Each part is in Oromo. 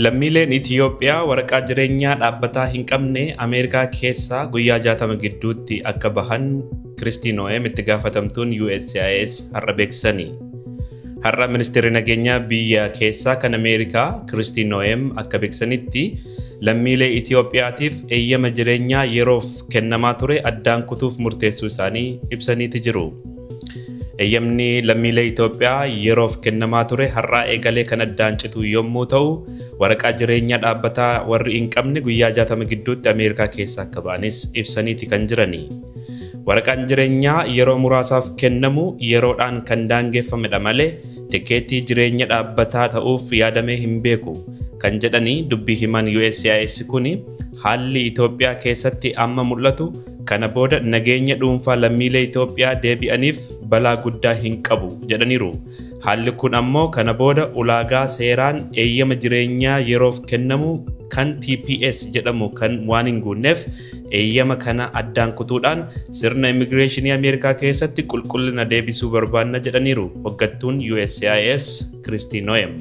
Lammiileen Itiyoophiyaa waraqaa jireenyaa dhaabbataa hin qabne Ameerikaa keessaa guyyaa 60 gidduutti akka bahan Kiristiin No'eem itti gaafatamtuun USCIS har'a beeksisanii. Har'a ministeerri nageenyaa biyya keessaa kan Ameerikaa Kiristiin No'eem akka beeksisanitti lammiilee Itiyoophiyaatiif eeyyama jireenyaa yeroof kennamaa ture addaan kutuuf murteessuu isaanii ibsaniiti jiru. Eeyyamni lammiilee Itoophiyaa yeroof kennamaa ture har'aa eegalee kan addaan citu yommuu ta'u, waraqaa jireenyaa dhaabbataa warri hin qabne guyyaa 60 gidduutti Ameerikaa keessa akka ba'anis ibsaniiti kan jirani. Waraqaan jireenyaa yeroo muraasaaf kennamu yeroodhaan kan daangeffamedha malee tikeetii jireenya dhaabbataa ta'uuf yaadamee hin beeku kan jedhanii dubbii himan USCIS kuni haalli Itoophiyaa keessatti amma mul'atu kana booda nageenya dhuunfaa lammiilee Itoophiyaa deebi'aniif balaa guddaa hin qabu jedhaniiru. Haalli kun ammoo kana booda ulaagaa seeraan eeyyama jireenyaa yeroof kennamu kan TPS jedhamu kan waan hin guunneef eeyyama kana addaan kutuudhaan sirna immigireeshinii Ameerikaa keessatti qulqullina deebisuu barbaanna jedhaniiru hoggattuun USCIS Kiristiin No'eem.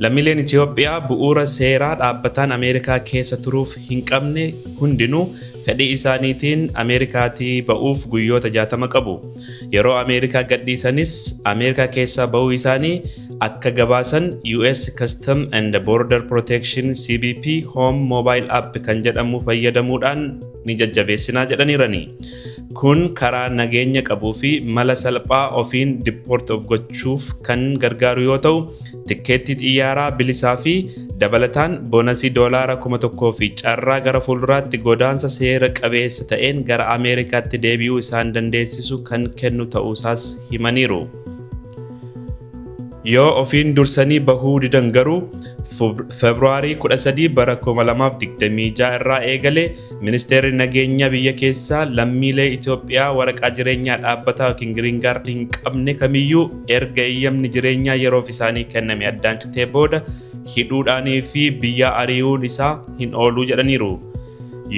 Lammiileen Itoophiyaa bu'uura seeraa dhaabbataan Ameerikaa keessa turuuf hin qabne hundinuu fedhii isaaniitiin Ameerikaatii ba'uuf guyyoota 60 qabu. Yeroo Ameerikaa gadhiisanis Ameerikaa keessaa ba'uu isaanii akka gabaasan US Custom and Border Protection CBP Home Mobile App kan jedhamu fayyadamuudhaan ni jajjabeessinaa jedhaniirani. Kun karaa nageenya qabuu fi mala salphaa ofiin dippoort of gochuuf kan gargaaru yoo ta'u, tikeettii xiyyaaraa bilisaa fi dabalataan boonasii $1,000 fi carraa gara fuulduraatti godaansa seera qabeessa ta'een gara Ameerikaatti deebi'uu isaan dandeessisu kan kennu ta'uusaas himaniiru. Yoo ofiin dursanii bahuu didan garuu Februaarii 13 bara 2026 irraa eegalee ministeerri nageenyaa biyya keessaa lammiilee Itoophiyaa waraqaa jireenyaa dhaabbataa yookiin giriin kaardii hin qabne kamiyyuu erga eeyyamni jireenyaa yeroof isaanii kenname addaan citee booda hidhuudhaanii fi biyya ari'uun isaa hin ooluu jedhaniiru.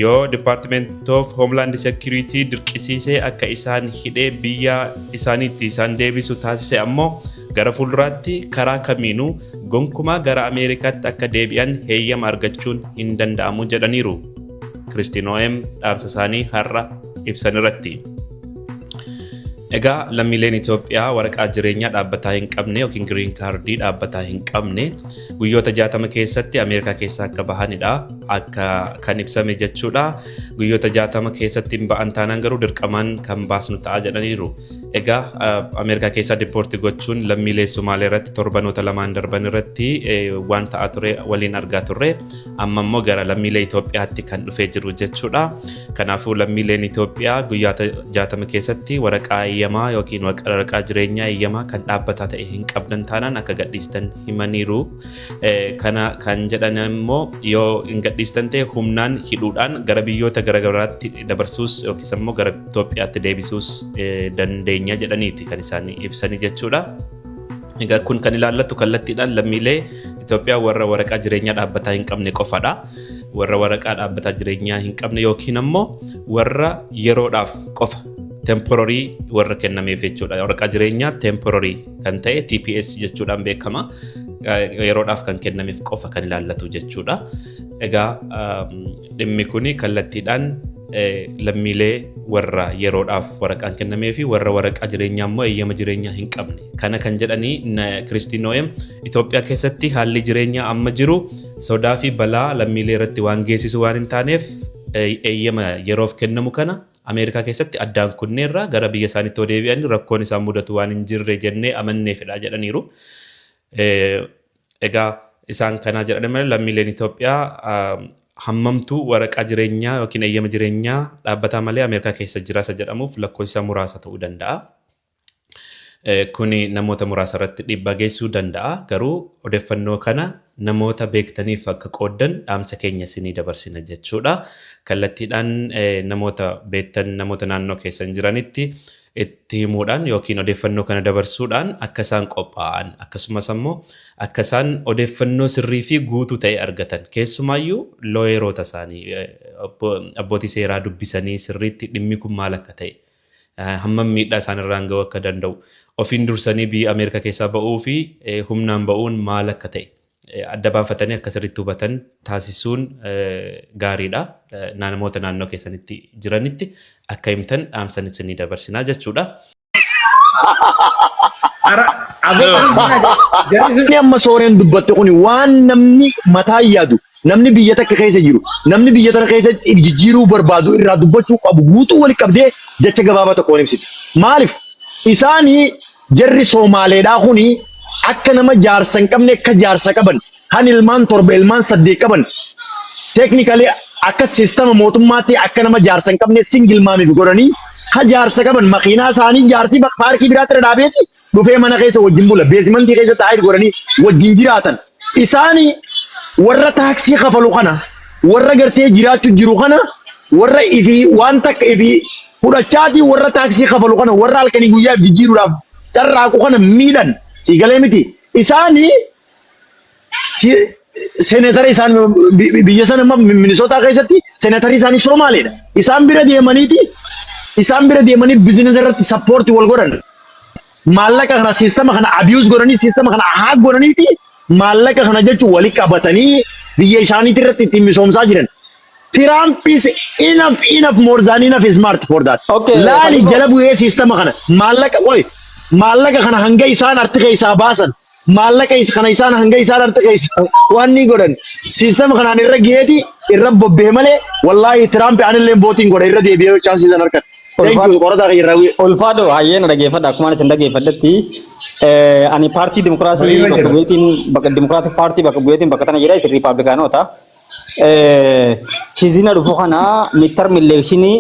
Yoo Department of Homeland Security dirqisiisee akka isaan hidhee biyya isaaniitti isaan deebisu taasise ammoo gara fuulduraatti karaa kamiinuu gonkumaa gara Ameerikaatti akka deebi'an heeyyama argachuun hin danda'amu jedhaniiru. Kiristiin No'eem dhaamsa isaanii har'a ibsan irratti. Egaa lammiileen Itoophiyaa waraqaa jireenyaa dhaabbataa hin qabne yookiin giriin kaardii dhaabbataa hin qabne guyyoota 60 keessatti Ameerikaa keessaa akka bahanidha akka kan ibsame jechuudha. Guyyoota 60 keessatti hin ba'an taanaan garuu dirqamaan kan baasnu ta'a jedhaniiru. Egaa Ameerikaa keessaa dippoorti gochuun lammiilee Somaalee irratti torbanoota lamaan darban irratti waan ta'aa ture waliin argaa turre amma immoo gara lammiilee Itoophiyaatti kan dhufee jiru jechuudha. Kanaafuu lammiileen Itoophiyaa guyyoota 60 keessatti waraqaa eeyyamaa yookiin waraqaa jireenyaa eeyyamaa kan dhaabbataa ta'e hin qabdan taanaan akka gadhiistan himaniiru. Kana kan jedhan immoo yoo hin gadhiistan ta'e humnaan hidhuudhaan gara biyyoota garaagaraatti dabarsuus yookiis immoo gara Itoophiyaatti deebisuus dandeenya jedhaniiti kan isaan ibsanii jechuudha. Egaa kun kan ilaallatu kallattiidhaan lammiilee Itoophiyaa warra waraqaa jireenyaa dhaabbataa hin qabne qofadha. Warra waraqaa dhaabbataa jireenyaa hin qabne yookiin ammoo warra yeroodhaaf qofa temporary warra kennameef jechuudha. Waraqaa jireenyaa temporary kan ta'e TPS jechuudhaan beekama. Yeroodhaaf kan kennameef qofa kan ilaallatu jechuudha. Egaa dhimmi kuni kallattiidhaan lammiilee warra yeroodhaaf waraqaan kennamee fi warra waraqaa jireenyaa immoo eeyyama jireenyaa hin qabne. Kana kan jedhanii Kiristiin No'eem Itoophiyaa keessatti haalli jireenyaa amma jiru sodaa fi balaa lammiilee irratti waan geessisu waan hin taaneef eeyyama yeroof kennamu kana Ameerikaa keessatti addaan kunneerra gara biyya isaaniitti deebi'an rakkoon isaan mudatu waan hin jirre jennee amanneefidha jedhaniiru. Egaa isaan kanaa jedhan malee lammiileen Itoophiyaa hammamtuu waraqaa jireenyaa yookiin eeyyama jireenyaa dhaabbataa malee Ameerikaa keessa jiraasa jedhamuuf lakkoofsa muraasa ta'uu danda'a. Kuni namoota muraasa irratti dhiibbaa geessisuu danda'a. Garuu odeeffannoo kana namoota beektaniif akka qooddan dhaamsa keenya isinii dabarsina jechuudha. Kallattiidhaan namoota beektan namoota naannoo keessan jiranitti itti himuudhaan yookiin odeeffannoo kana dabarsuudhaan akka isaan qophaa'an akkasumas immoo akka isaan odeeffannoo sirrii fi guutuu ta'e argatan keessumaayyuu looyeroota isaanii abbootii seeraa dubbisanii sirriitti dhimmi kun maal akka ta'e hammam miidhaa isaan irraan ga'uu akka danda'u ofiin dursanii biyya Ameerikaa keessaa ba'uu fi humnaan ba'uun maal akka ta'e adda baafatanii akka sirriitti hubatan taasisuun gaariidha. Namoota naannoo keessanitti jiranitti akka himtan dhaamsanis ni dabarsinaa jechuudha. Jarri amma sooreen dubbatte kun waan namni mataa yaadu namni biyya takka keessa jiru namni biyya tana keessa jijjiiruu barbaadu irraa dubbachuu qabu guutuu wali qabdee jecha gabaabaa tokkoon ibsiti. Maaliif isaanii jarri Soomaaleedhaa kuni akka nama jaarsa hin qabne akka jaarsa qaban han ilmaan torba ilmaan saddeet qaban teeknikalii akka siistama mootummaatti akka nama jaarsa hin qabne singil maamiif godhanii ha jaarsa qaban makiinaa isaanii jaarsi paarkii biraatti dhaabeeti dhufee mana keessa wajjin bula beesimantii keessa taa'ee godhanii wajjin jiraatan isaanii warra taaksii kafalu kana warra gartee jiraachuu jiru kana warra ifi waan takka ifi fudhachaatii warra taaksii kafalu kana warra halkanii guyyaa jijjiiruudhaaf carraaqu kana miidhan siigalee miti isaanii senetari isaan biyya sana Minnesota keessatti senetari isaanii Soomaaleedha isaan bira deemanii bizinesi irratti sappoortii wal godhan maallaqa kana siistama kana abiyuus godhanii siistama kana haak godhaniiti maallaqa kana jechuun wali qabatanii biyya isaaniitti irratti ittiin misoomsaa jiran. Trump is enough more than enough smart for that. Laali jala bu'ee siistama kana maallaqa kana hanga isaan arti keessaa baasan maallaqa kana isaan hanga isaan arti keessaa waan ni godhan siistama kanaan irra geeti irra bobbee malee wallaahi Trump anillee bootiin godha irra deebi'ee chaansii san harkan. Ulfaadho hayyeen dhageeffadha akkuma isin dhageeffadhatti ani paartii dimokiraasii bakka bu'eetiin bakka dimokiraatik paartii bakka bu'eetiin bakka tana jira isin riipaablikaanota siizina dhufu kana midterm elekshinii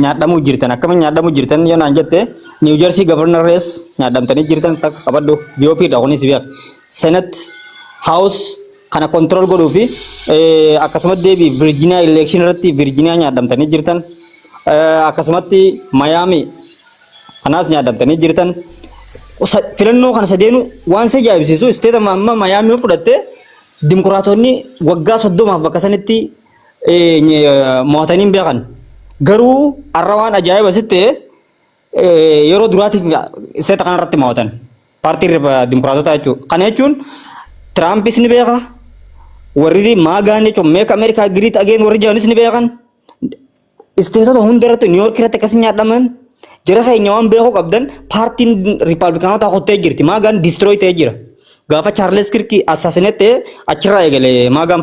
nyaadhamuu jirtan akkamiin nyaadhamuu jirtan yoo naan jette New Jersey governor race nyaadhamtanii jirtan takka qabadhu GOP dha kunis biyak Senate House kana control godhuu fi akkasumas deebii Virginia election irratti Virginia nyaadhamtanii jirtan akkasumatti Miami kanas nyaadhamtanii jirtan filannoo kana sadeenu waan isa ajaa'ibsiisu isteeta amma Miami fudhatte dimokiraatonni waggaa 30 bakka sanitti mo'atanii beekan garuu har'a waan ajaa'iba sitte yeroo duraatiif isteeta kanarratti mo'atan paartii dimokiraatota jechuudha. Kana jechuun Tirampis ni beeka warri maagaan jechuun meek Ameerikaa giriit ageen warri jaanis ni beekan isteetota hundarratti Niiwuork irratti akkasii nyaadhaman jara keenya waan beekuu qabdan paartiin riipaablikaanota hottee jirti maagaan distrooy ta'ee jira. Gaafa Charles Kirki assassinate achirraa eegalee maagaan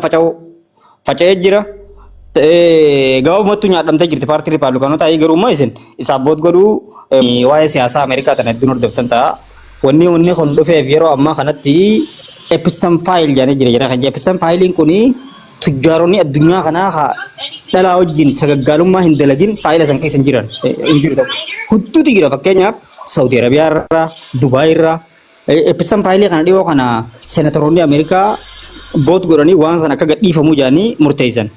faca'ee jira. Gaafa uummattu nyaadhamtee jirti paartii riipaablikaanota garuu immoo isin isaaf voot godhuu waa'ee siyaasaa Ameerikaa tana hedduun hordoftan ta'a. Wanni kun dhufeef yeroo ammaa kanatti epistem faayil jedhanii jira jedha kan epistem faayiliin kuni tujjaaronni addunyaa kanaa dhalaa wajjin sagaggaalummaa hin dalagin faayila san keessa hin jiru tokko hedduutu jira fakkeenyaaf Saudi Arabiyaa irraa Dubaay irraa epistem faayilii kana dhiyoo kana senatoroonni Ameerikaa voot godhanii waan sana akka gadhiifamuu jedhanii murteessan.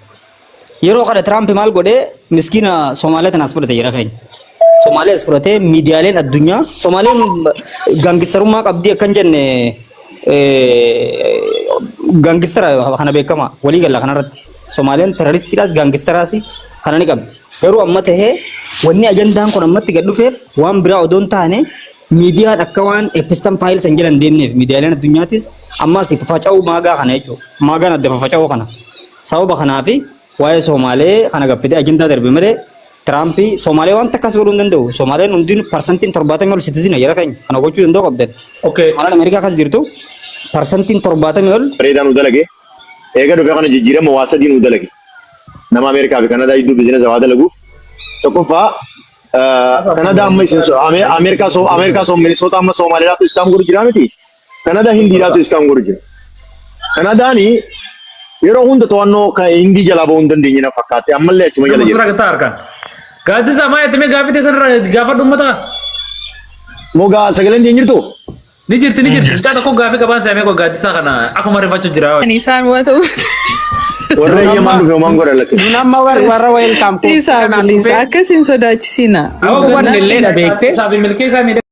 Yeroo kana Trump maal godhee miskiina Somaaliyaa tanaas fudhate jira keenya. Somaaliyaas fudhatee miidiyaaleen addunyaa Somaaliyaan gaangistarummaa qabdii akkan jenne gaangistara kana beekama walii galla kanarratti Somaaliyaan terroristiidhaas gaangistaraas kana ni qabdi. Garuu amma tahee wanni ajandaan kun ammatti gad dhufeef waan biraa odoon taane miidiyaan akka waan epistem faayil san jedhan deemneef miidiyaaleen addunyaattis ammas faca'uu maagaa kana jechuudha. Maagaan adda faca'uu kana sababa kanaafi waa'ee Somaalee kana gaffitee ajandaa darbe malee Trump Somaalee waan takkas godhuu hin danda'u. Somaaleen hundin parsantiin 70 ol citizen jira keenya kana gochuu danda'u qabdan. Somaaleen Ameerikaa kas jirtu parsantiin 70 ol bareedaan udalage eega dhufee kana jijjiirama waa sadiin udalage nama Ameerikaa fi Kanadaa iddoo bizinesa waa dalaguuf tokkoffaa Kanadaa amma isin Ameerikaa Minnesota amma Somaaliyaatu iskaam godhu jira miti Kanadaa Hindiidhaatu iskaam godhu jira Kanadaani yeroo hunda to'annoo Hindii jalaa bahuu hin dandeenye na fakkaate ammallee achuma jala jira. Gaaddisa maa eettame gaafite sanarra gaafa dhummata. Mogaa sagaleen diin jirtu. Ni jirti. Kaa tokko gaafii qabaan saamee koo gaaddisa kana akkuma rifachuu jira. Isaan waa ta'u. Warra eeyyamaan dhufe homaan godha latte. Nama warra wayil kaampuu. Isaa bilisa akkasiin sodaachisina. Awwa illee beekte. Saafi milkee isaa